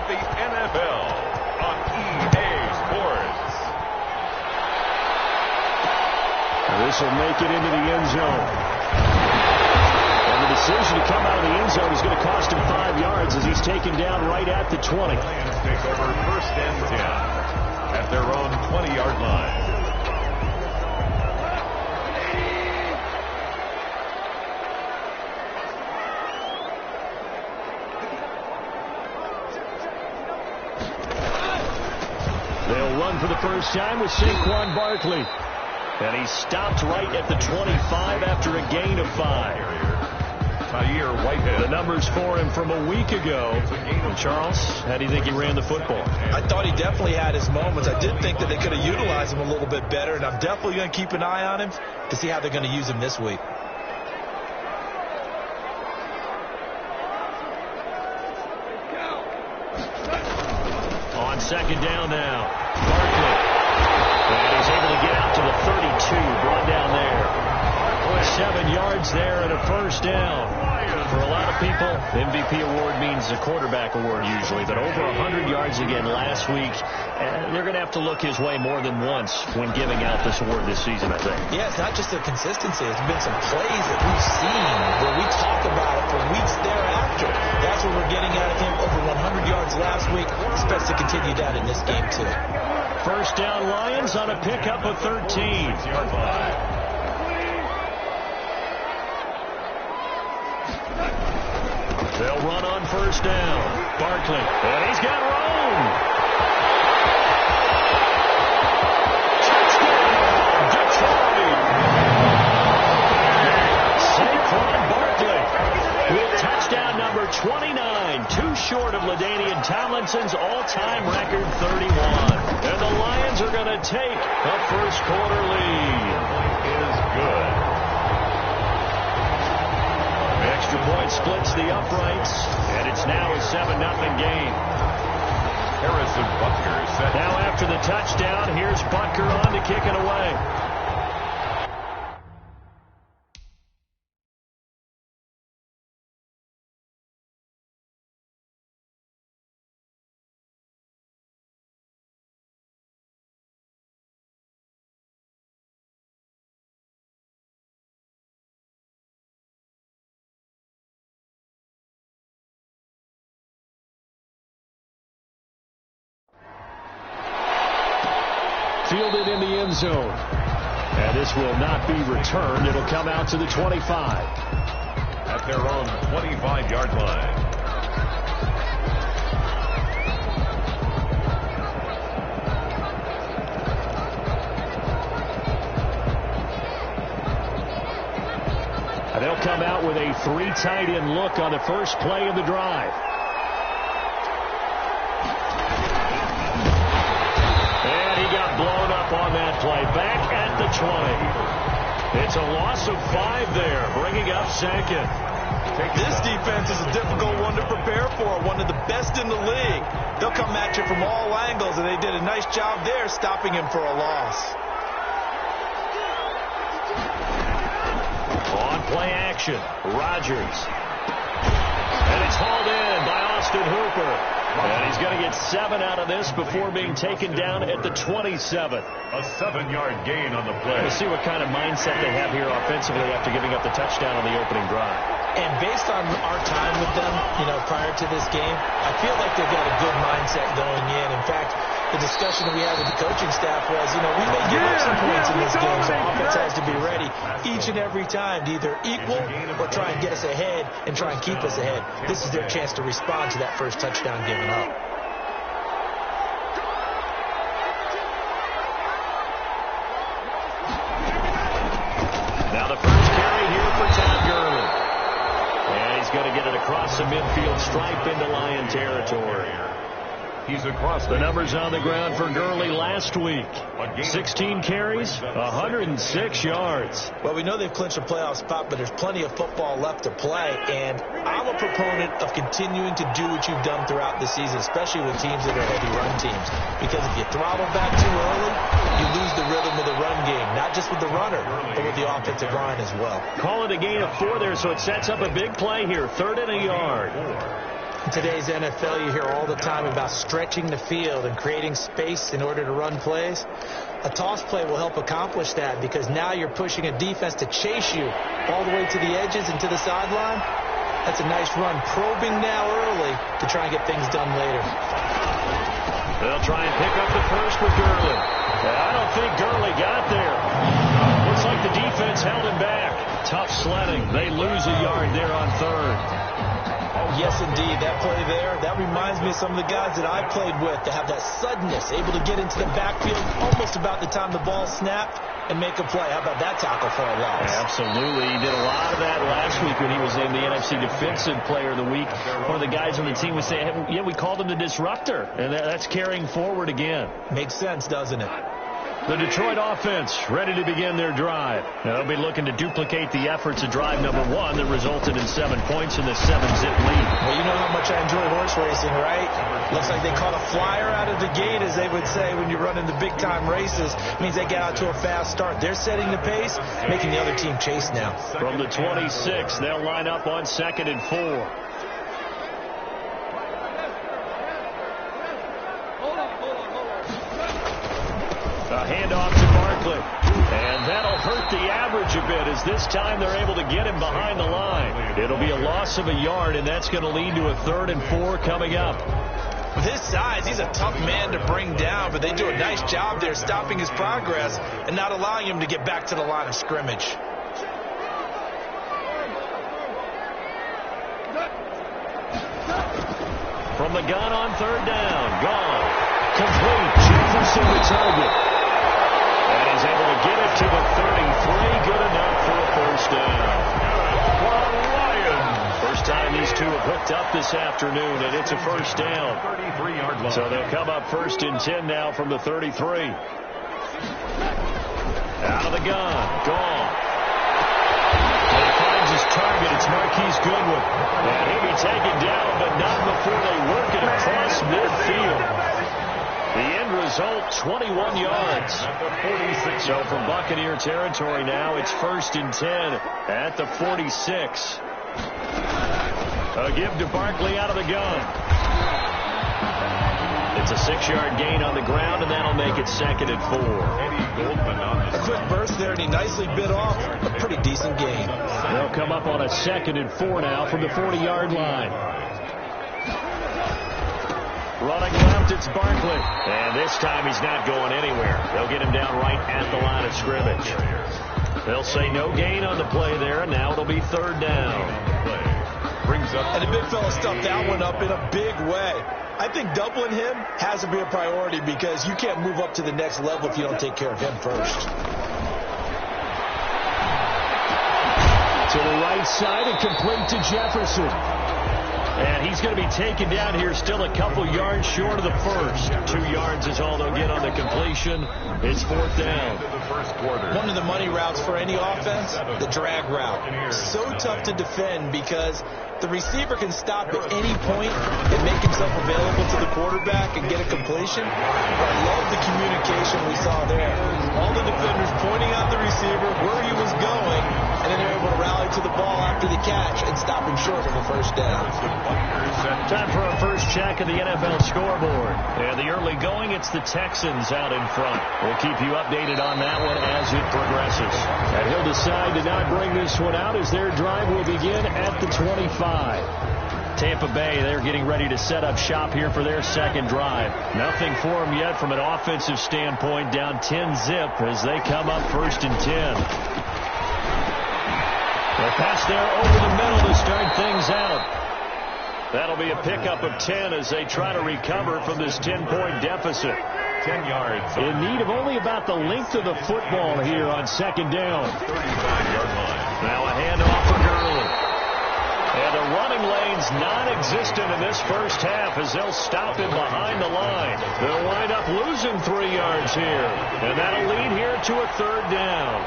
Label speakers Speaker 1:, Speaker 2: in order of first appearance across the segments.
Speaker 1: of the NFL on EA Sports.
Speaker 2: This will make it into the end zone. And the decision to come out of the end zone is going to cost him 5 yards as he's taken down right at the 20.
Speaker 1: Lions take over 1st and 10 at their own 20-yard line.
Speaker 2: They'll run for the first time with Saquon Barkley. And he stopped right at the 25 after a gain of 5. The numbers for him from a week ago. And Charles, how do you think he ran the football?
Speaker 3: I thought he definitely had his moments. I did think that they could have utilized him a little bit better, and I'm definitely going to keep an eye on him to see how they're going to use him this week.
Speaker 2: On 2nd down now, Barkley. And he's able to get out to the 32, brought down there. 7 yards there and a 1st down. For a lot of people, MVP award means a quarterback award usually, but over 100 yards again last week. They're going to have to look his way more than once when giving out this award this season, I think.
Speaker 3: Yeah, it's not just the consistency. It's been some plays that we've seen where we talk about it for weeks thereafter. That's what we're getting out of him. Over 100 yards last week. Expects to continue that in this game, too.
Speaker 2: 1st down Lions on a pickup of 13. They'll run on 1st down. Barkley. And he's got room. Touchdown, Detroit. Saquon Barkley with touchdown number 29. Too short of LaDainian Tomlinson's all-time record 31. And the Lions are going to take a 1st quarter lead.
Speaker 1: Is good.
Speaker 2: Extra point splits the uprights, and it's now a 7-0 game.
Speaker 1: Harrison Butker is set.
Speaker 2: Now after the touchdown, here's Butker on to kick it away. Fielded in the end zone. And this will not be returned. It'll come out to the 25.
Speaker 1: At their own 25-yard line.
Speaker 2: And they'll come out with a 3 tight end look on the first play of the drive. Blown up on that play. Back at the 20. It's a loss of 5 there, bringing up 2nd.
Speaker 3: This defense is a difficult one to prepare for, one of the best in the league. They'll come at you from all angles, and they did a nice job there stopping him for a loss.
Speaker 2: On play action, Rodgers. And it's hauled in by Austin Hooper. And he's going to get 7 out of this before being taken down at the 27th.
Speaker 1: A 7-yard gain on the play.
Speaker 2: Let's see what kind of mindset they have here offensively after giving up the touchdown on the opening drive.
Speaker 3: And based on our time with them, prior to this game, I feel like they've got a good mindset going in. In fact, the discussion that we had with the coaching staff was, we may give up some points in this game, so offense has to be ready each and every time to either equal or try and get us ahead and try and keep us ahead. This is their chance to respond to that first touchdown given up.
Speaker 2: Now the first carry here for Todd Gurley. And he's going to get it across the midfield stripe into Lion territory.
Speaker 1: He's across
Speaker 2: the numbers on the ground for Gurley last week. 16 carries, 106 yards.
Speaker 3: Well, we know they've clinched a playoff spot, but there's plenty of football left to play. And I'm a proponent of continuing to do what you've done throughout the season, especially with teams that are heavy run teams. Because if you throttle back too early, you lose the rhythm of the run game, not just with the runner, but with the offensive line as well.
Speaker 2: Call it a gain of 4 there, so it sets up a big play here. 3rd and a yard.
Speaker 3: In today's NFL, you hear all the time about stretching the field and creating space in order to run plays. A toss play will help accomplish that because now you're pushing a defense to chase you all the way to the edges and to the sideline. That's a nice run, probing now early to try and get things done later.
Speaker 2: They'll try and pick up the first with Gurley. I don't think Gurley got there. Looks like the defense held him back. Tough sledding. They lose a yard there on third.
Speaker 3: Yes, indeed. That play there, that reminds me of some of the guys that I played with that have that suddenness, able to get into the backfield almost about the time the ball snapped and make a play. How about that tackle for a loss?
Speaker 2: Absolutely. He did a lot of that last week when he was named the NFC Defensive Player of the Week. One of the guys on the team would say, hey, yeah, we called him the disruptor, and that's carrying forward again.
Speaker 3: Makes sense, doesn't it?
Speaker 2: The Detroit offense ready to begin their drive. Now, they'll be looking to duplicate the efforts of drive number 1 that resulted in 7 points in the 7-zip lead.
Speaker 3: Well, you know how much I enjoy horse racing, right? Looks like they caught a flyer out of the gate, as they would say when you're running the big-time races. It means they get out to a fast start. They're setting the pace, making the other team chase now.
Speaker 2: From the 26, they'll line up on 2nd and 4. A handoff to Barkley. And that'll hurt the average a bit as this time they're able to get him behind the line. It'll be a loss of a yard, and that's going to lead to a 3rd and 4 coming up.
Speaker 3: With his size, he's a tough man to bring down, but they do a nice job there stopping his progress and not allowing him to get back to the line of scrimmage.
Speaker 2: From the gun on 3rd down. Gone. Complete. Jefferson the target. And he's able to get it to the 33. Good enough for a 1st down. First time these two have hooked up this afternoon, and it's a 1st down.
Speaker 1: 33-yard line.
Speaker 2: So they'll come up 1st and 10 now from the 33. Out of the gun. Gone. And he finds his target. It's Marquise Goodwin. And he'll be taken down, but not before they work it across midfield. The end result, 21 yards. So from Buccaneer territory now, it's 1st and 10 at the 46. A give to Barkley out of the gun. It's a 6-yard gain on the ground, and that'll make it 2nd and 4.
Speaker 3: A quick burst there, and he nicely bit off a pretty decent gain.
Speaker 2: They'll come up on a 2nd and 4 now from the 40-yard line. Running left, it's Barkley. And this time he's not going anywhere. They'll get him down right at the line of scrimmage. They'll say no gain on the play there, and now it'll be 3rd down.
Speaker 1: Brings up.
Speaker 3: And the big fella stuffed that one up in a big way. I think doubling him has to be a priority because you can't move up to the next level if you don't take care of him first.
Speaker 2: To the right side and complete to Jefferson. And he's going to be taken down here still a couple yards short of the first. 2 yards is all they'll get on the completion. It's 4th down.
Speaker 3: One of the money routes for any offense, the drag route. So tough to defend because the receiver can stop at any point and make himself available to the quarterback and get a completion. But I love the communication we saw there. All the defenders pointing out the receiver, where he was going, and then they're able to rally to the ball after the catch and stop him short of a 1st down.
Speaker 2: Time for our first check of the NFL scoreboard. And the early going, it's the Texans out in front. We'll keep you updated on that one as it progresses. And he'll decide to not bring this one out as their drive will begin at the 25. Tampa Bay, they're getting ready to set up shop here for their 2nd drive. Nothing for them yet from an offensive standpoint, down 10-zip as they come up 1st and 10. They'll pass there over the middle to start things out. That'll be a pickup of 10 as they try to recover from this 10-point deficit.
Speaker 1: 10 yards.
Speaker 2: In need of only about the length of the football here on 2nd down.
Speaker 1: 35-yard line.
Speaker 2: Now a handoff for Gurley. And the running lane's non-existent in this first half as they'll stop him behind the line. They'll wind up losing 3 yards here. And that'll lead here to a 3rd down.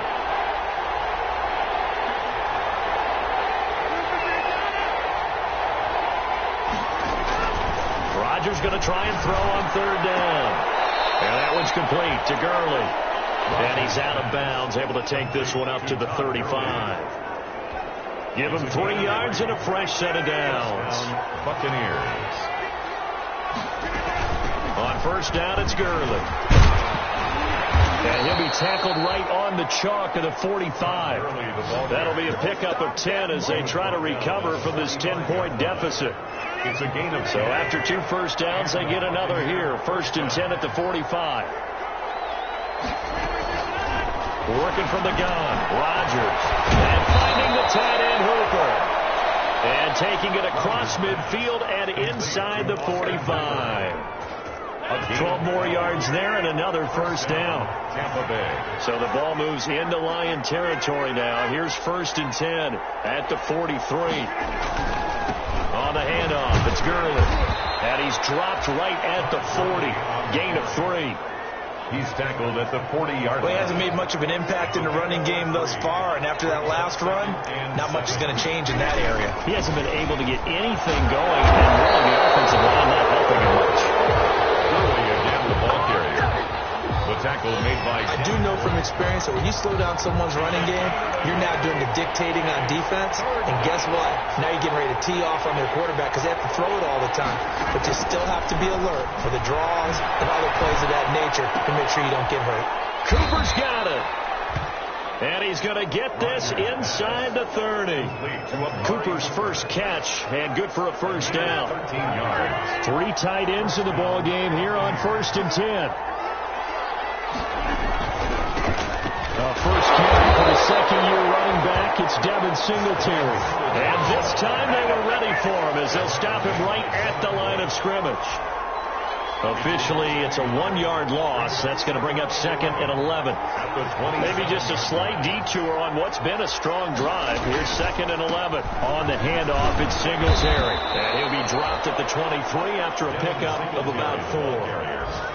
Speaker 2: Rodgers going to try and throw on 3rd down. And that one's complete to Gurley. And he's out of bounds, able to take this one up to the 35. Give him 3 yards and a fresh set of downs.
Speaker 1: Buccaneers.
Speaker 2: On first down, it's Gurley. And he'll be tackled right on the chalk of the 45. That'll be a pickup of 10 as they try to recover from this 10-point deficit.
Speaker 1: It's a gain of 10.
Speaker 2: So after 2 first downs, they get another here. 1st and 10 at the 45. Working from the gun, Rodgers. And finding the tight end, Hooper. And taking it across midfield and inside the 45. 12 more yards there and another first down.
Speaker 1: Tampa Bay.
Speaker 2: So the ball moves into Lion territory now. Here's 1st and 10 at the 43. On the handoff, it's Gurley. And he's dropped right at the 40. Gain of 3.
Speaker 1: He's tackled at the 40-yard line.
Speaker 3: Well, he hasn't made much of an impact in the running game thus far, and after that last run, not much is going to change in that area.
Speaker 2: He hasn't been able to get anything going, and really the offensive line not helping him much.
Speaker 1: Gurley again, the ball carrier. The tackle made by...
Speaker 3: I do know from experience that when you slow down someone's running game, you're now doing the dictating on defense, and guess what? Now you're getting ready to tee off on their quarterback because they have to throw it all the time. But you still have to be alert for the draws and other plays of that nature to make sure you don't get hurt.
Speaker 2: Cooper's got it. And he's going to get this inside the 30. Cooper's first catch, and good for a first down.
Speaker 1: 13 yards.
Speaker 2: 3 tight ends in the ball game here on 1st and 10. First carry for the second-year running back. It's Devin Singletary. And this time they were ready for him as they'll stop him right at the line of scrimmage. Officially, it's a 1-yard loss. That's going to bring up 2nd and 11. Maybe just a slight detour on what's been a strong drive. Here's 2nd and 11. On the handoff, it's Singletary. And he'll be dropped at the 23 after a pickup of about 4.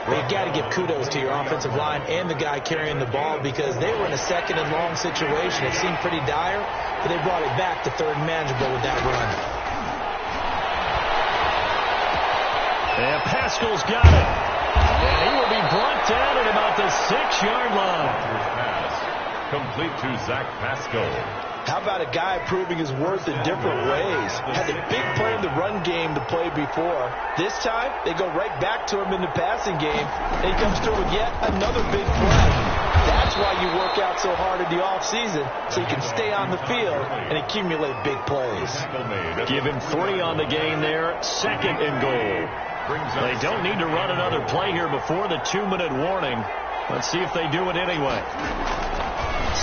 Speaker 3: Well, you've got to give kudos to your offensive line and the guy carrying the ball because they were in a 2nd and long situation. It seemed pretty dire, but they brought it back to 3rd and manageable with that run.
Speaker 2: And Pascal's got it. And he will be brought down at about the 6-yard line.
Speaker 1: Pass complete to Zach Pascal.
Speaker 3: How about a guy proving his worth in different ways? Had a big play in the run game to play before. This time, they go right back to him in the passing game, and he comes through with yet another big play. That's why you work out so hard in the offseason, so you can stay on the field and accumulate big plays.
Speaker 2: Give him 3 on the game there, 2nd and goal. They don't need to run another play here before the 2-minute warning. Let's see if they do it anyway.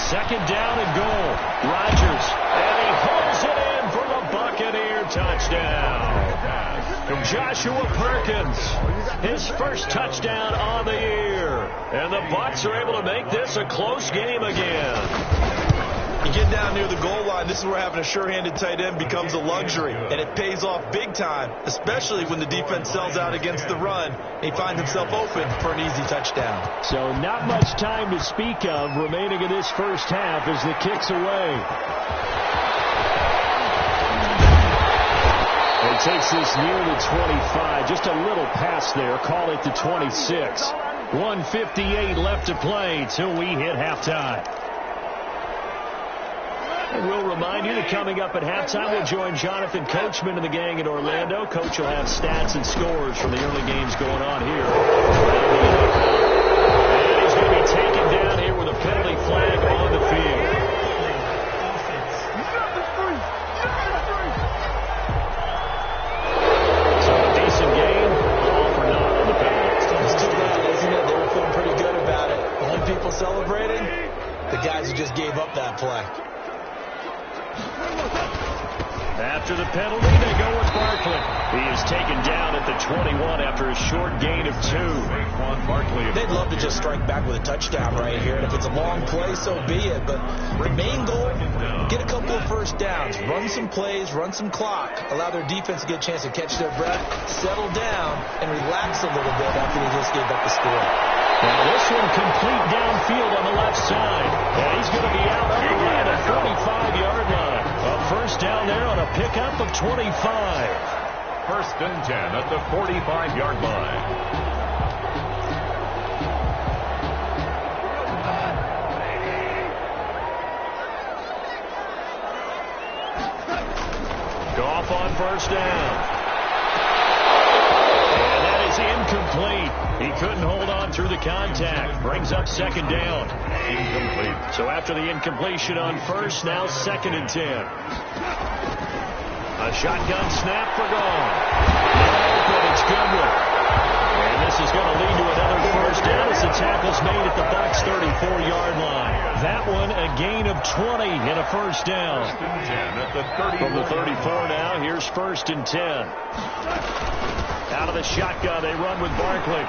Speaker 2: 2nd down and goal. Rodgers, and he holds it in for the Buccaneer touchdown. Joshua Perkins, his first touchdown on the year. And the Bucs are able to make this a close game again.
Speaker 3: You get down near the goal line, this is where having a sure-handed tight end becomes a luxury, and it pays off big time, especially when the defense sells out against the run, and he finds himself open for an easy touchdown.
Speaker 2: So not much time to speak of remaining in this first half as the kick's away. He takes this near the 25, just a little pass there, call it the 26. 1:58 left to play till we hit halftime. And we'll remind you that coming up at halftime, we'll join Jonathan Coachman and the gang in Orlando. Coach will have stats and scores from the early games going on here. And he's going to be taken down here with a penalty flag on the field. So a decent game, all for naught on the penalty.
Speaker 3: It's too bad, isn't it? They were feeling pretty good about it. Only people celebrating, the guys who just gave up that play.
Speaker 2: After the penalty, they go with Barkley. He is taken down at the 21 after a short gain of 2.
Speaker 3: They'd love to just strike back with a touchdown right here, and if it's a long play, so be it. But the main goal, get a couple of first downs, run some plays, run some clock, allow their defense to get a chance to catch their breath, settle down, and relax a little bit after they just gave up the score.
Speaker 2: Now this one complete downfield on the left side. And he's going to be out at a 35-yard line. A first down there on a pickup of 25.
Speaker 1: 1st and 10 at the 45-yard line.
Speaker 2: on first down. And that is incomplete. He couldn't hold on through the contact. Brings up second down. Incomplete. So after the incompletion on first, now 2nd and 10. A shotgun snap for Gone. But it's Goodwin. And this is going to lead to another first down as the tackle's made at the Bucs 34-yard line. That one a gain of 20 and a first down. From the 34 now, here's 1st and 10. Out of the shotgun, they run with Barkley.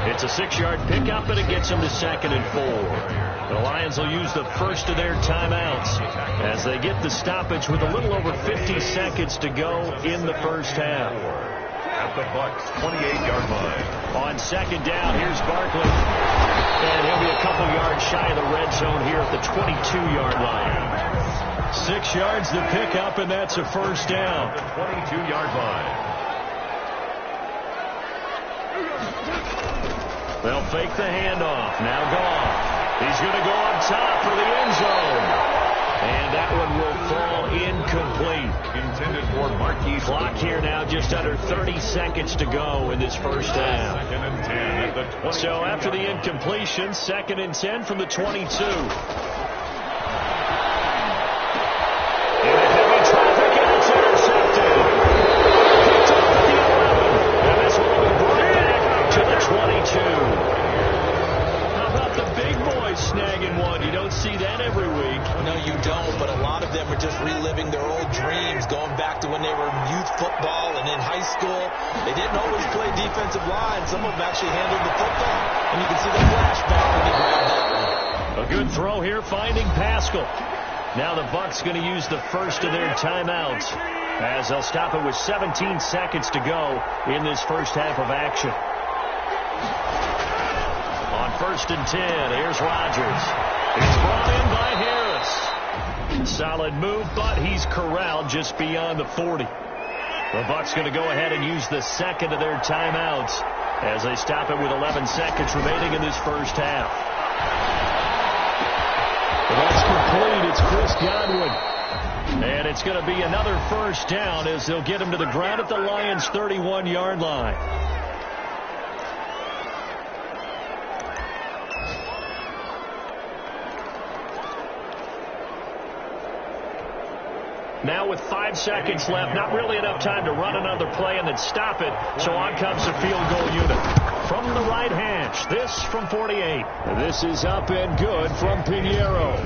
Speaker 2: It's a 6-yard pickup, and it gets them to 2nd and 4. The Lions will use the first of their timeouts as they get the stoppage with a little over 50 seconds to go in the first half.
Speaker 1: At the Bucs 28-yard line.
Speaker 2: On 2nd down, here's Barkley. And he'll be a couple yards shy of the red zone here at the 22-yard line. 6 yards to pick up, and that's a first down.
Speaker 1: The 22-yard line.
Speaker 2: They'll fake the handoff. Now Gone. He's going to go up top for the end zone. And that one will fall incomplete.
Speaker 1: Intended for Marquis.
Speaker 2: Clock here now, just under 30 seconds to go in this first half.
Speaker 1: 2nd and 10 at the 20.
Speaker 2: So after the incompletion, 2nd and 10 from the 22. In the heavy traffic, and it's intercepted. Picked up at the 11. And this one will be brought back to the 22. How about the big boys snagging one? You don't see that every week.
Speaker 3: No, you don't, but a lot of them are just reliving their old dreams, going back to when they were in youth football and in high school. They didn't always play defensive line. Some of them actually handled the football, and you can see the flashback when they grabbed that one.
Speaker 2: A good throw here, finding Pascal. Now the Bucs going to use the first of their timeouts as they'll stop it with 17 seconds to go in this first half of action. On 1st and 10, here's Rodgers. It's brought in by Harris. Solid move, but he's corralled just beyond the 40. The Bucs going to go ahead and use the second of their timeouts as they stop it with 11 seconds remaining in this first half. That's complete. It's Chris Godwin. And it's going to be another first down as they'll get him to the ground at the Lions' 31-yard line. Now with 5 seconds left, not really enough time to run another play and then stop it. So on comes the field goal unit. From the right hash, this from 48. This is up and good from Pinheiro.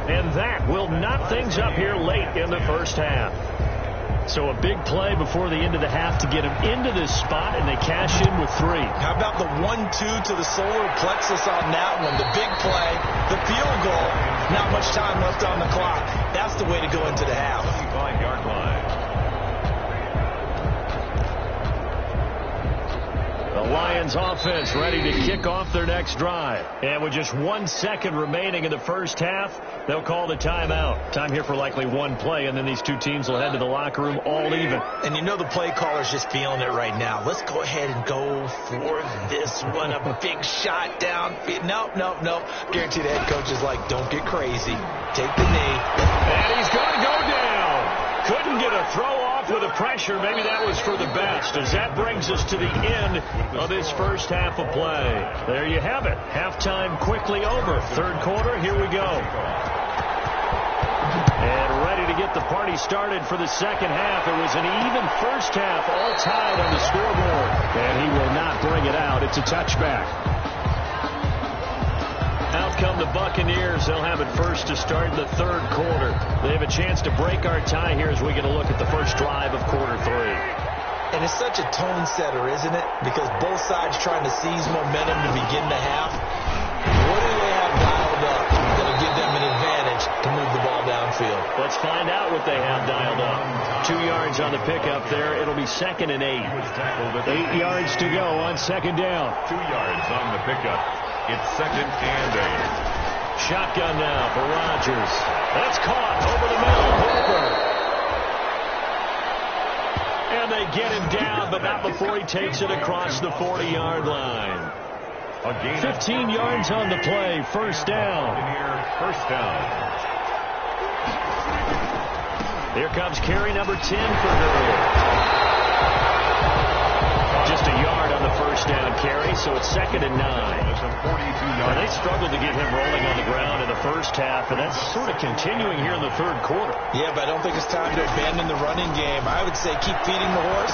Speaker 2: And that will knot things up here late in the first half. So a big play before the end of the half to get him into this spot, and they cash in with 3.
Speaker 3: How about the 1-2 to the solar plexus on that one? The big play, the field goal, not much time left on the clock. That's the way to go into the half.
Speaker 1: 25-yard line.
Speaker 2: The Lions offense ready to kick off their next drive. And with just 1 second remaining in the first half, they'll call the timeout. Time here for likely one play, and then these two teams will head to the locker room all even.
Speaker 3: And you know the play caller's just feeling it right now. Let's go ahead and go for this one. A big shot down. Nope. Guarantee the head coach is like, don't get crazy. Take the knee.
Speaker 2: And he's going to go down. Couldn't get a throw off with the pressure. Maybe that was for the best, as that brings us to the end of this first half of play. There you have it. Halftime quickly over. Third quarter, here we go. And ready to get the party started for the second half. It was an even first half, all tied on the scoreboard. And he will not bring it out. It's a touchback. Out come the Buccaneers. They'll have it first to start the third quarter. They have a chance to break our tie here as we get a look at the first drive of quarter 3.
Speaker 3: And it's such a tone setter, isn't it? Because both sides trying to seize momentum to begin the half. What do they have dialed up that'll give them an advantage to move the ball downfield?
Speaker 2: Let's find out what they have dialed up. 2 yards on the pickup there. It'll be 2nd and 8. 8 yards to go on second down.
Speaker 1: 2 yards on the pickup. It's 2nd and 8.
Speaker 2: Shotgun now for Rodgers. That's caught over the middle. Hooper. And they get him down, but not before he takes it across the 40-yard line. 15 yards on the play. First down.
Speaker 1: First down.
Speaker 2: Here comes carry number 10 for Gurley. Just a yard on the first down carry, so it's 2nd and 9. And they struggled to get him rolling on the ground in the first half, and that's sort of continuing here in the third quarter.
Speaker 3: Yeah, but I don't think it's time to abandon the running game. I would say keep feeding the horse,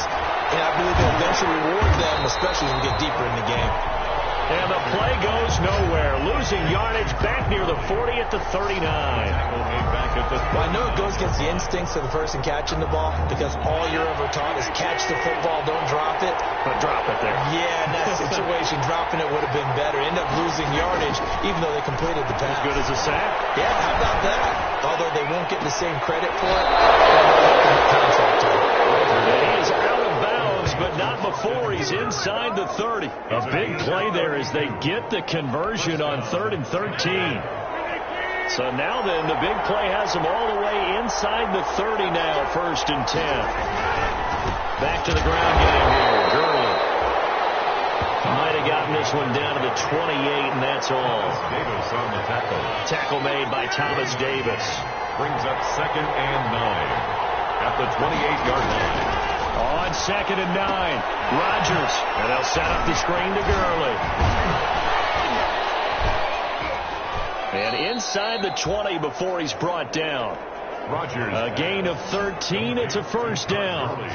Speaker 3: and I believe they'll eventually reward them, especially as we get deeper in the game.
Speaker 2: And the play goes nowhere. Losing yardage back near the 40 at the 39.
Speaker 3: Well, I know it goes against the instincts of the person catching the ball because all you're ever taught is catch the football, don't drop it.
Speaker 2: But drop it there.
Speaker 3: Yeah, in that situation, dropping it would have been better. End up losing yardage even though they completed the pass.
Speaker 2: As good as a sack.
Speaker 3: Yeah, how about that? Although they won't get the same credit for it.
Speaker 2: He is out of bounds, but not before he's inside the 30. A big play there as they get the conversion on 3rd and 13. So now then, the big play has them all the way inside the 30 now, 1st and 10. Back to the ground game here. Gurley might have gotten this one down to the 28, and that's all.
Speaker 1: Davis on the tackle.
Speaker 2: Tackle made by Thomas Davis.
Speaker 1: Brings up 2nd and 9 at the 28-yard line.
Speaker 2: On 2nd and 9, Rodgers, and they'll set up the screen to Gurley. And inside the 20 before he's brought down.
Speaker 1: Rodgers.
Speaker 2: A gain of 13. It's a first down.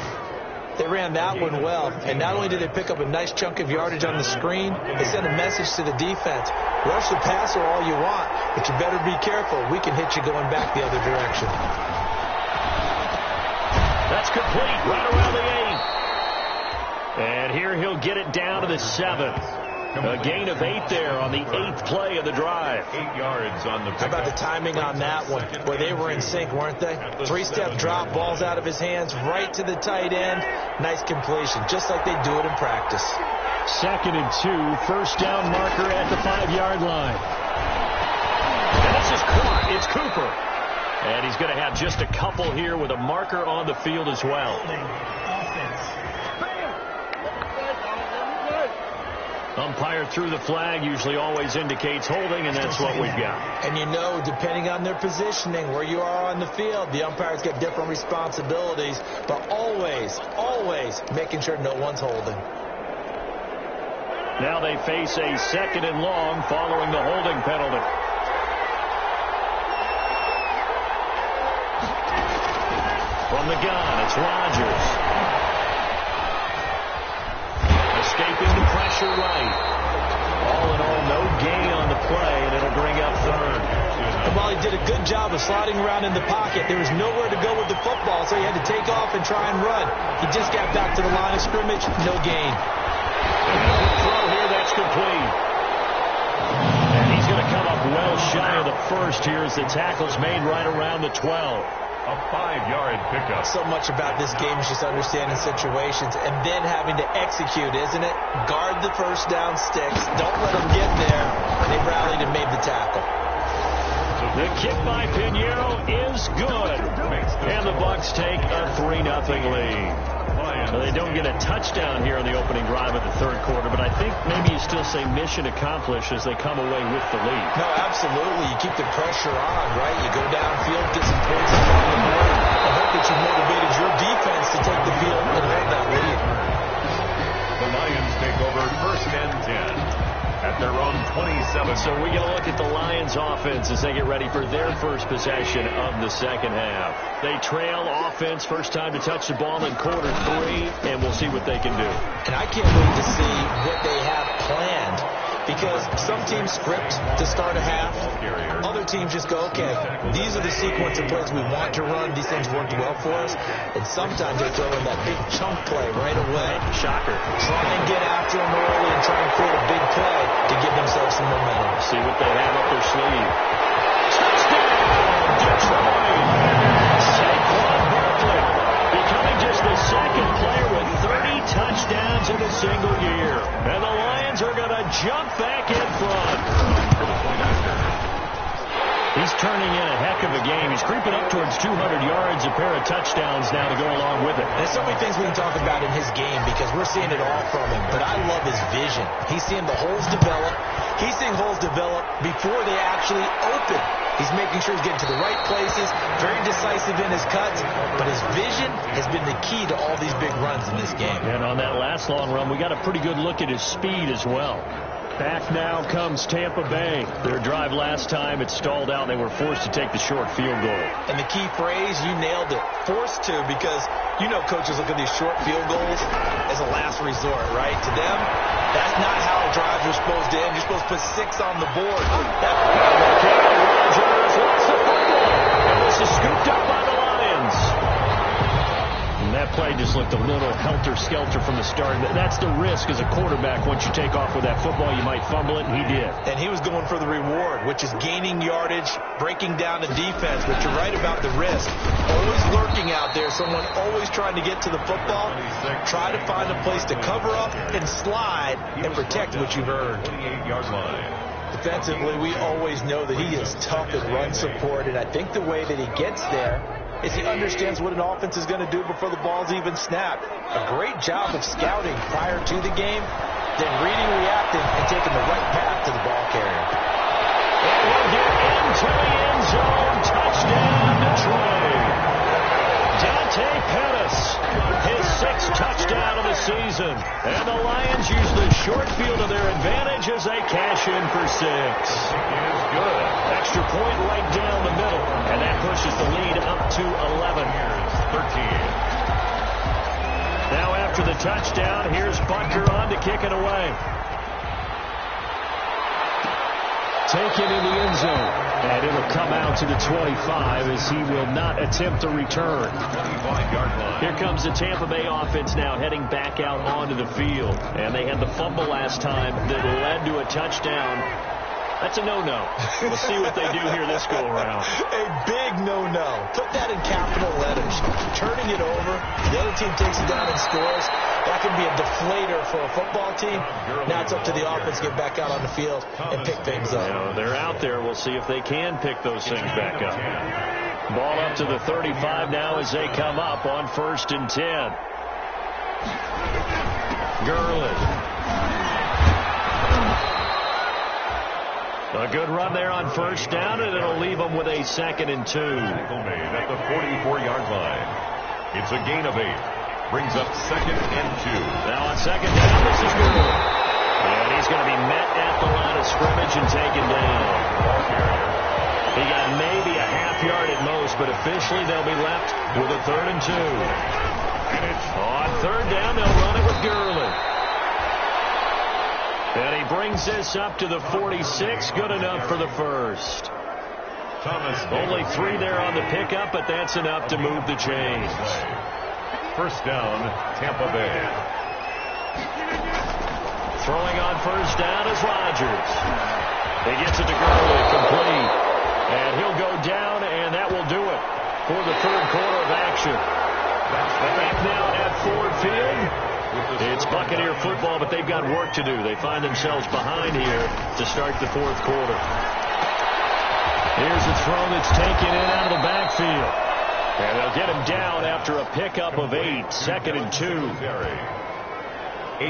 Speaker 3: They ran that one well, and not only did they pick up a nice chunk of yardage on the screen, they sent a message to the defense. Rush the passer all you want, but you better be careful. We can hit you going back the other direction.
Speaker 2: That's complete right around the 8. And here he'll get it down to the 7th. A gain of 8 there on the 8th play of the drive.
Speaker 1: 8 yards on the pickup.
Speaker 3: How about the timing on that one? Boy, they were in sync, weren't they? 3-step drop, balls out of his hands, right to the tight end. Nice completion, just like they do it in practice.
Speaker 2: 2nd and 2, first down marker at the 5-yard line. And this is caught. It's Cooper. And he's going to have just a couple here with a marker on the field as well. Umpire threw the flag, usually always indicates holding, and that's what we've got.
Speaker 3: And you know, depending on their positioning, where you are on the field, the umpires get different responsibilities, but always, always making sure no one's holding.
Speaker 2: Now they face a 2nd and long following the holding penalty. From the gun, it's Rodgers. Escaping the pressure right. All in all, no gain on the play, and it'll bring up 3rd.
Speaker 3: And while he did a good job of sliding around in the pocket, there was nowhere to go with the football, so he had to take off and try and run. He just got back to the line of scrimmage, no gain.
Speaker 2: And throw here, that's complete. And he's going to come up well shy of the first here as the tackle's made right around the 12.
Speaker 1: A 5-yard pickup.
Speaker 3: So much about this game is just understanding situations and then having to execute, isn't it? Guard the first down sticks. Don't let them get there. And they rallied and made the tackle.
Speaker 2: The kick by Pinheiro is good. And the Bucs take a 3-0 lead. So they don't get a touchdown here on the opening drive of the third quarter, but I think maybe you still say mission accomplished as they come away with the lead.
Speaker 3: No, absolutely. You keep the pressure on, right? You go downfield, get some points on the board, and hope that you motivated your defense to take the field and hold that lead.
Speaker 1: The Lions take over 1st and 10 at their own 27.
Speaker 2: So we get a look at the Lions offense as they get ready for their first possession of the second half. They trail offense, first time to touch the ball in quarter 3, and we'll see what they can do.
Speaker 3: And I can't wait to see what they have planned, because some teams script to start a half. Other teams just go, okay, these are the sequence of plays we want to run. These things worked well for us. And sometimes they throw in that big chunk play right away.
Speaker 2: Shocker.
Speaker 3: Try and get after them early and try and create a big play to give themselves some momentum.
Speaker 2: See what they have up their sleeve. Touchdown, Detroit! Saquon Barkley becoming just the second player with 30 touchdowns in a single year. And the Lions are going to jump back in front. He's turning in a heck of a game. He's creeping up towards 200 yards, a pair of touchdowns now to go along with it.
Speaker 3: There's so many things we can talk about in his game because we're seeing it all from him. But I love his vision. He's seeing the holes develop. He's seeing holes develop before they actually open. He's making sure he's getting to the right places, very decisive in his cuts, but his vision has been the key to all these big runs in this game.
Speaker 2: And on that last long run, we got a pretty good look at his speed as well. Back now comes Tampa Bay. Their drive last time, it stalled out. They were forced to take the short field goal.
Speaker 3: And the key phrase, you nailed it, forced to, because you know coaches look at these short field goals as a last resort, right? To them, that's not how drives are supposed to end. You're supposed to put 6 on the board.
Speaker 2: Rodgers lost the football. And this is scooped up by the Lions. And that play just looked a little helter-skelter from the start. That's the risk as a quarterback. Once you take off with that football, you might fumble it, and he did.
Speaker 3: And he was going for the reward, which is gaining yardage, breaking down the defense. But you're right about the risk. Always lurking out there, someone always trying to get to the football. Try to find a place to cover up and slide and protect what you've earned.
Speaker 1: 28-yard line.
Speaker 3: Defensively, we always know that he is tough in run support, and I think the way that he gets there is he understands what an offense is going to do before the ball's even snapped. A great job of scouting prior to the game, then reading, reacting, and taking the right path to the ball carrier.
Speaker 2: And we'll get into the end zone. Touchdown, Detroit. Dante Pettis, his 6th touchdown of the season. And the Lions use the short field to their advantage as they cash in for 6.
Speaker 1: Is good.
Speaker 2: Extra point right down the middle. And that pushes the lead up to 11.
Speaker 1: Here's 13.
Speaker 2: Now after the touchdown, here's Butker on to kick it away. Taken in the end zone. And it'll come out to the 25 as he will not attempt a return.
Speaker 1: 25-yard line.
Speaker 2: Here comes the Tampa Bay offense now heading back out onto the field. And they had the fumble last time that led to a touchdown. That's a no-no. We'll see what they do here this go-around.
Speaker 3: A big no-no. Put that in capital letters. Turning it over, the other team takes it down and scores. That can be a deflator for a football team. Now it's up to the offense to get back out on the field and pick things up.
Speaker 2: You know, they're out there. We'll see if they can pick those things back up. Ball up to the 35 now as they come up on 1st and 10. Gurley. A good run there on 1st down, and it'll leave them with a 2nd and 2.
Speaker 1: Made at the 44-yard line. It's a gain of 8. Brings up 2nd and 2.
Speaker 2: Now on 2nd down, this is Gurley. And he's going to be met at the line of scrimmage and taken down. He got maybe a half yard at most, but officially they'll be left with a 3rd and 2. And it's on 3rd down, they'll run it with Gurley. And he brings this up to the 46. Good enough for the 1st. Only 3 there on the pickup, but that's enough to move the chains.
Speaker 1: 1st down, Tampa Bay.
Speaker 2: Throwing on 1st down is Rodgers. He gets it to Gurley, complete. And he'll go down, and that will do it for the 3rd quarter of action. Back now at Ford Field. It's Buccaneer football, but they've got work to do. They find themselves behind here to start the 4th quarter. Here's a throw that's taken in out of the backfield. And they'll get him down after a pickup of 8. 2nd and 2.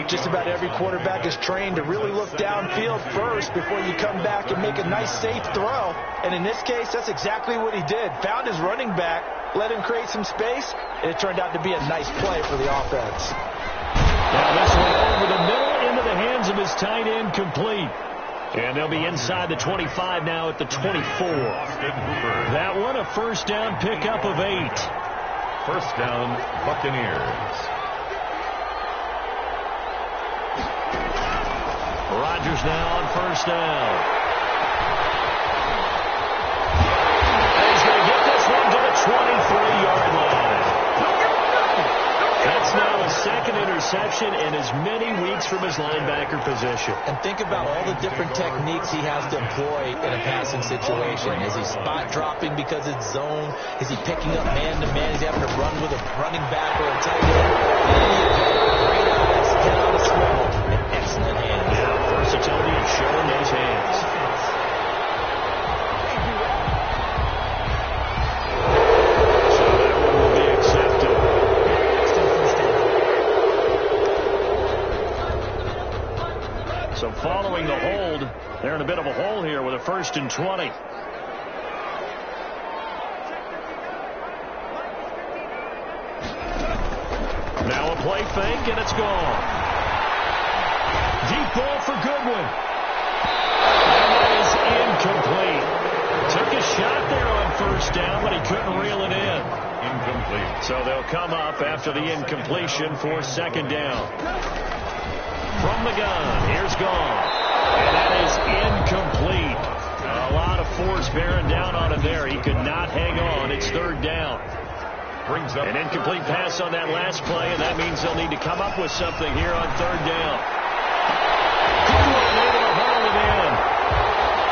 Speaker 3: Just about every quarterback is trained to really look downfield first before you come back and make a nice, safe throw. And in this case, that's exactly what he did. Found his running back, let him create some space, and it turned out to be a nice play for the offense.
Speaker 2: Now this one over the middle into the hands of his tight end, complete. And they'll be inside the 25 now at the 24. That one a 1st down pickup of 8.
Speaker 1: 1st down, Buccaneers.
Speaker 2: Rodgers now on 1st down. And he's going to get this one to the 23-yard line. That's now a 2nd interception and as many weeks from his linebacker position.
Speaker 3: And think about all the different techniques he has to employ in a passing situation. Is he spot dropping because it's zone? Is he picking up man-to-man? Is he having to run with a running back or a tight end? Great eyes, head on a swivel, and excellent hands.
Speaker 2: Yeah, versatility and showing those hands. So that one will be accepted. So following the hold, they're in a bit of a hole here with a 1st and 20. play fake, and it's gone. Deep ball for Goodwin. And that is incomplete. Took a shot there on first down, but he couldn't reel it in.
Speaker 1: Incomplete.
Speaker 2: So they'll come up after the incompletion for second down. From the gun, here's Gone. And that is incomplete. A lot of force bearing down on him there. He could not hang on. It's third down.
Speaker 1: Brings up
Speaker 2: an incomplete pass on that last play, and that means they'll need to come up with something here on third down. Goodwin able to haul it in.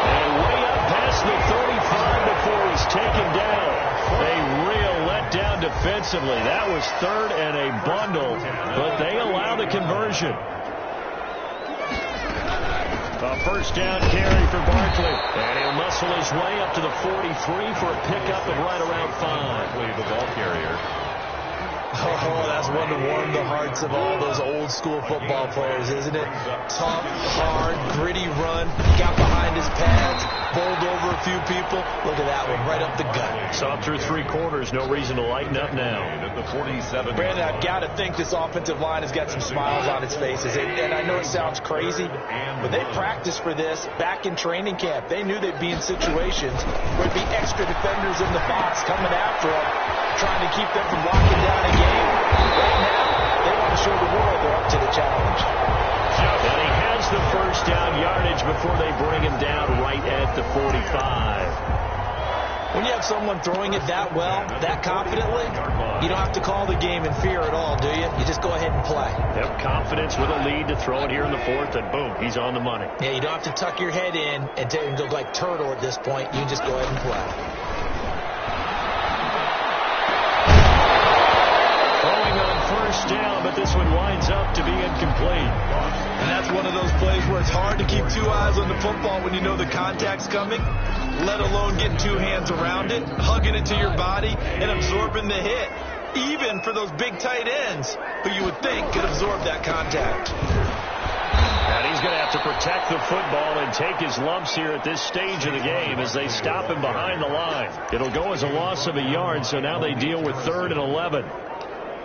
Speaker 2: And way up past the 35 before he's taken down. A real letdown defensively. That was third and a bundle, but they allow the conversion. A first down carry for Barkley. And he'll muscle his way up to the 43 for a pickup of right around 5.
Speaker 1: the ball carrier.
Speaker 3: Oh, that's one to warm the hearts of all those old-school football players, isn't it? Tough, hard, gritty run. Got behind his pads, bowled over a few people. Look at that one, right up the gut.
Speaker 2: Saw through 3 quarters. No reason to lighten up now.
Speaker 1: At the 47.
Speaker 3: Brandon, I've got to think this offensive line has got some smiles on its faces. And I know it sounds crazy, but they practiced for this back in training camp. They knew they'd be in situations where there'd be extra defenders in the box coming after them, trying to keep them from locking down a game. Right now, they want to show the world they're up to the challenge.
Speaker 2: And he has the first down yardage before they bring him down right at the 45.
Speaker 3: When you have someone throwing it that well, that confidently, you don't have to call the game in fear at all, do you? You just go ahead and play.
Speaker 2: Yep, confidence with a lead to throw it here in the 4th, and boom, he's on the money.
Speaker 3: Yeah, you don't have to tuck your head in and go like turtle at this point. You just go ahead and play.
Speaker 2: Throwing on first down, but this one winds up to be incomplete.
Speaker 3: And that's one of those plays where it's hard to keep 2 eyes on the football when you know the contact's coming, let alone getting 2 hands around it, hugging it to your body, and absorbing the hit, even for those big tight ends who you would think could absorb that contact.
Speaker 2: And he's going to have to protect the football and take his lumps here at this stage of the game as they stop him behind the line. It'll go as a loss of a yard, so now they deal with 3rd and 11.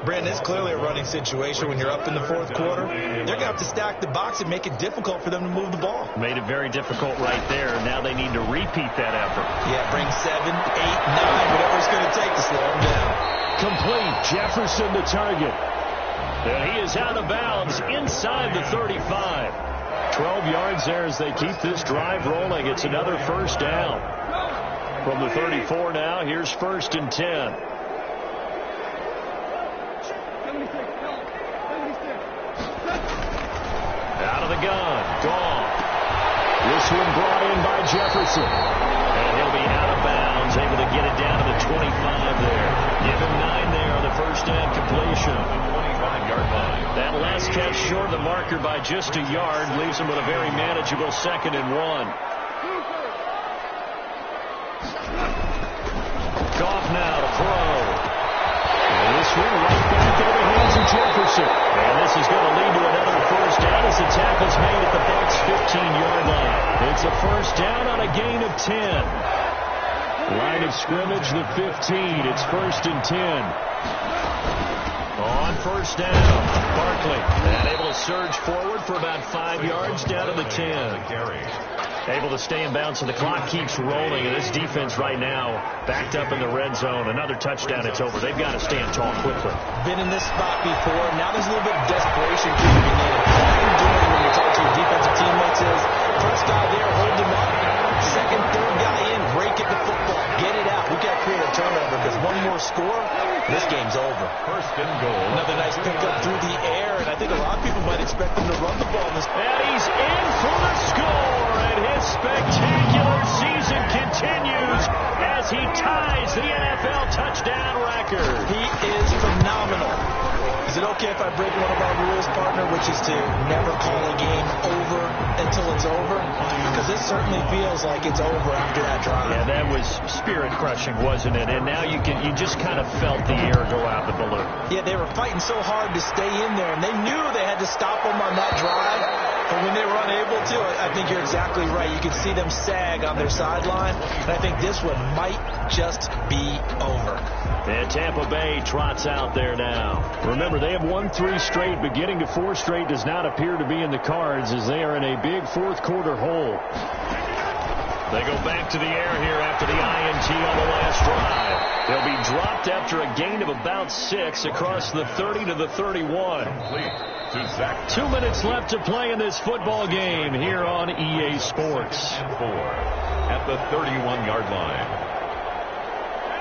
Speaker 3: Brandon, it's clearly a running situation when you're up in the 4th quarter. They're going to have to stack the box and make it difficult for them to move the ball.
Speaker 2: Made it very difficult right there. Now they need to repeat that effort.
Speaker 3: Yeah, bring 7, 8, 9, whatever it's going to take to slow them down.
Speaker 2: Complete. Jefferson the target. And he is out of bounds inside the 35. 12 yards there as they keep this drive rolling. It's another first down. From the 34 now, here's 1st and 10. Out of the gun. Gone. This one brought in by Jefferson. And he'll be out of bounds, able to get it down to the 25 there. Give him 9 there on the first down completion.
Speaker 1: 25-yard line.
Speaker 2: That last catch short of the marker by just a yard leaves him with a very manageable 2nd and 1. Goff now to throw. And this one right back into the hands of Jefferson. And this is going to lead to another first down as the tackle's made at the Bucs' 15-yard line. It's a first down on a gain of 10. Line of scrimmage, the 15. It's 1st and 10. On first down, Barkley. And able to surge forward for about 5 yards down to the 10. Able to stay in bounds, so the clock keeps rolling. And this defense right now backed up in the red zone. Another touchdown, it's over. They've got to stand tall quickly.
Speaker 3: Been in this spot before. Now there's a little bit of desperation creeping in. All you're doing when you talk to your defensive teammates is first guy there, hold him up. Second, third guy in, break it to football. Get it out. We've got to create a turnover because one more score, this game's over.
Speaker 1: 1st and goal.
Speaker 3: Another nice pickup through the air, and I think a lot of people might expect them to run the ball in this.
Speaker 2: And he's in for the score, and his spectacular season continues as he ties the NFL touchdown record.
Speaker 3: He is phenomenal. Is it okay if I break one of our rules, partner, which is to never call a game over until it's over? Because it certainly feels like it's over after that drive.
Speaker 2: Yeah, that was spirit-crushing, wasn't it? And now you just kind of felt the air go out the balloon.
Speaker 3: Yeah, they were fighting so hard to stay in there, and they knew they had to stop them on that drive. But when they were unable to, I think you're exactly right. You can see them sag on their sideline, and I think this one might just be over.
Speaker 2: And Tampa Bay trots out there now. Remember, they have won 3 straight, but getting to 4 straight does not appear to be in the cards as they are in a big fourth-quarter hole. They go back to the air here after the INT on the last drive. They'll be dropped after a gain of about 6 across the 30 to the 31. 2 minutes left to play in this football game here on EA Sports.
Speaker 1: And 4 at the 31-yard line.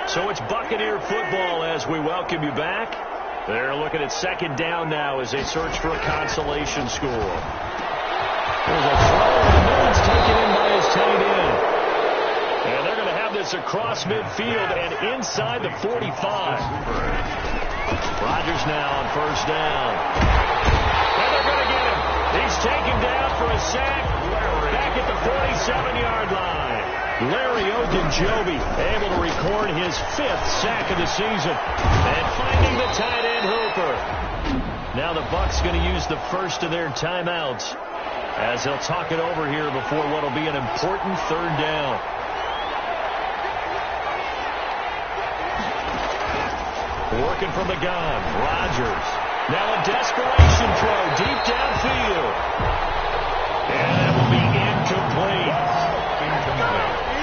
Speaker 2: So it's Buccaneer football as we welcome you back. They're looking at second down now as they search for a consolation score. There's a throw, and it's taken in by his tight end. And they're going to have this across midfield and inside the 45. Rodgers now on first down. And they're going to get him. He's taken down for a sack back at the 47-yard line. Larry Ogunjobi able to record his 5th sack of the season. And finding the tight end Hooper. Now the Bucs going to use the first of their timeouts as they'll talk it over here before what will be an important third down. Working from the gun, Rodgers. Now a desperation throw deep downfield. And that will be incomplete.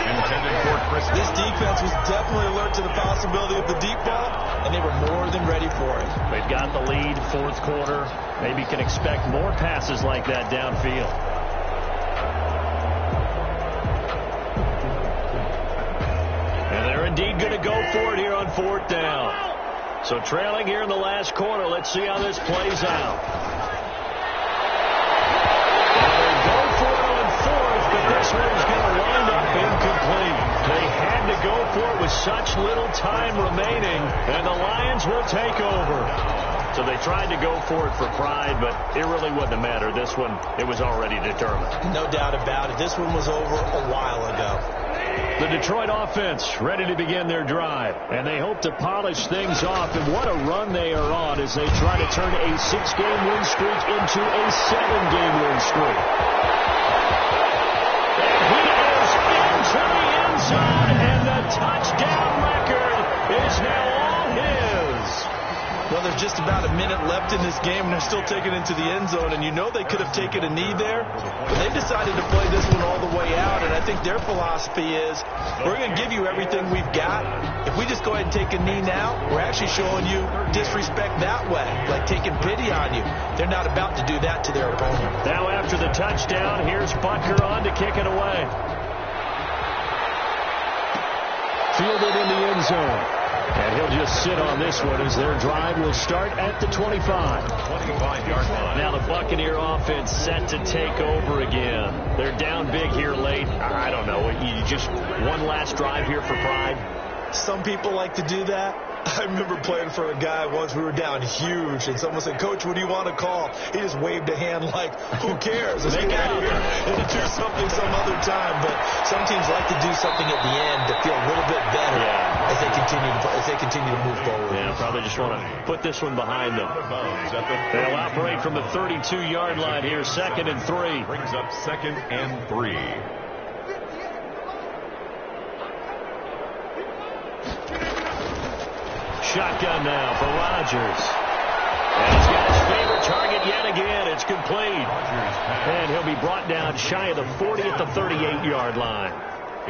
Speaker 1: Intended for Chris.
Speaker 3: This defense was definitely alert to the possibility of the deep ball, and they were more than ready for it.
Speaker 2: They've got the lead, fourth quarter. Maybe can expect more passes like that downfield. And they're indeed going to go for it here on fourth down. So trailing here in the last quarter. Let's see how this plays out. And they go for it on fourth, but this one's going to wind up incomplete. They had to go for it with such little time remaining, and the Lions will take over. So they tried to go for it for pride, but it really wouldn't have mattered. This one, it was already determined.
Speaker 3: No doubt about it. This one was over a while ago.
Speaker 2: The Detroit offense ready to begin their drive, and they hope to polish things off. And what a run they are on as they try to turn a 6-game win streak into a 7-game win streak. And he is into the end zone, and the touchdown record is now all his.
Speaker 3: Well, there's just about a minute left in this game, and they're still taking it into the end zone. And you know they could have taken a knee there, but they decided to play this one all the way out. And I think their philosophy is, we're going to give you everything we've got. If we just go ahead and take a knee now, we're actually showing you disrespect that way, like taking pity on you. They're not about to do that to their opponent.
Speaker 2: Now after the touchdown, here's Butker on to kick it away. Fielded in the end zone. And he'll just sit on this one as their drive will start at the 25.
Speaker 1: 25-yard line.
Speaker 2: Now the Buccaneer offense set to take over again. They're down big here late. I don't know. You just one last drive here for pride.
Speaker 3: Some people like to do that. I remember playing for a guy once. We were down huge, and someone said, "Coach, what do you want to call?" He just waved a hand like, "Who cares? Let's get out of here and do something some other time." But some teams like to do something at the end to feel a little bit better as they continue to move forward.
Speaker 2: Yeah, probably just want to put this one behind them. They'll operate from the 32-yard line here, 2nd and 3.
Speaker 1: Brings up 2nd and 3.
Speaker 2: Shotgun now for Rodgers. And he's got his favorite target yet again. It's complete. And he'll be brought down shy of the 40 at the 38-yard line.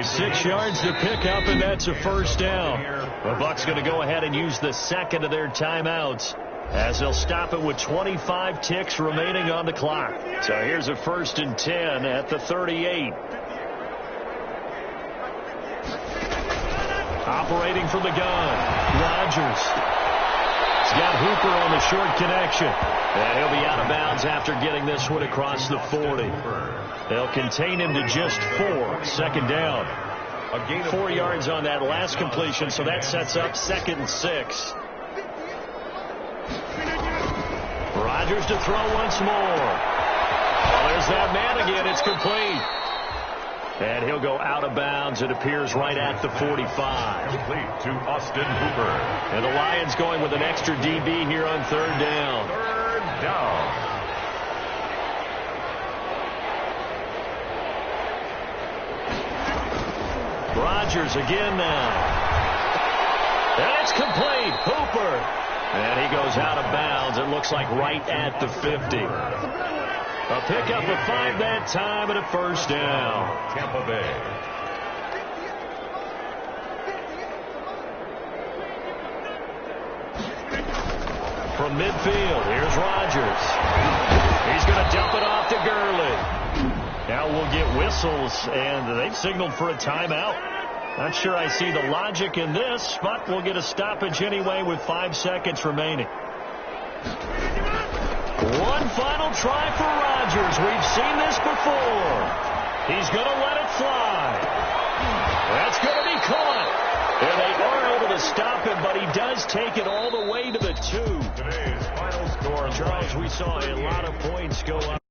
Speaker 2: 6 yards to pick up, and that's a first down. The Bucs going to go ahead and use the second of their timeouts as they'll stop it with 25 ticks remaining on the clock. So here's a 1st and 10 at the 38. Operating from the gun, Rodgers. He's got Hooper on the short connection. And he'll be out of bounds after getting this one across the 40. They'll contain him to just 4. 2nd down. A gain of 4 yards on that last completion, so that sets up 2nd and 6. Rodgers to throw once more. Well, there's that man again. It's complete. And he'll go out of bounds. It appears right at the 45.
Speaker 1: Complete to Austin Hooper.
Speaker 2: And the Lions going with an extra DB here on 3rd down.
Speaker 1: 3rd down.
Speaker 2: Rodgers again now. And it's complete. Hooper. And he goes out of bounds. It looks like right at the 50. A pickup of 5 that time and a first down.
Speaker 1: Tampa Bay.
Speaker 2: From midfield, here's Rodgers. He's going to dump it off to Gurley. Now we'll get whistles, and they've signaled for a timeout. Not sure I see the logic in this, but we'll get a stoppage anyway with 5 seconds remaining. One final try for Rodgers. We've seen this before. He's going to let it fly. That's going to be caught. And they are able to stop him, but he does take it all the way to the 2.
Speaker 1: Today's final score.
Speaker 2: Charles, we saw a lot of points go up.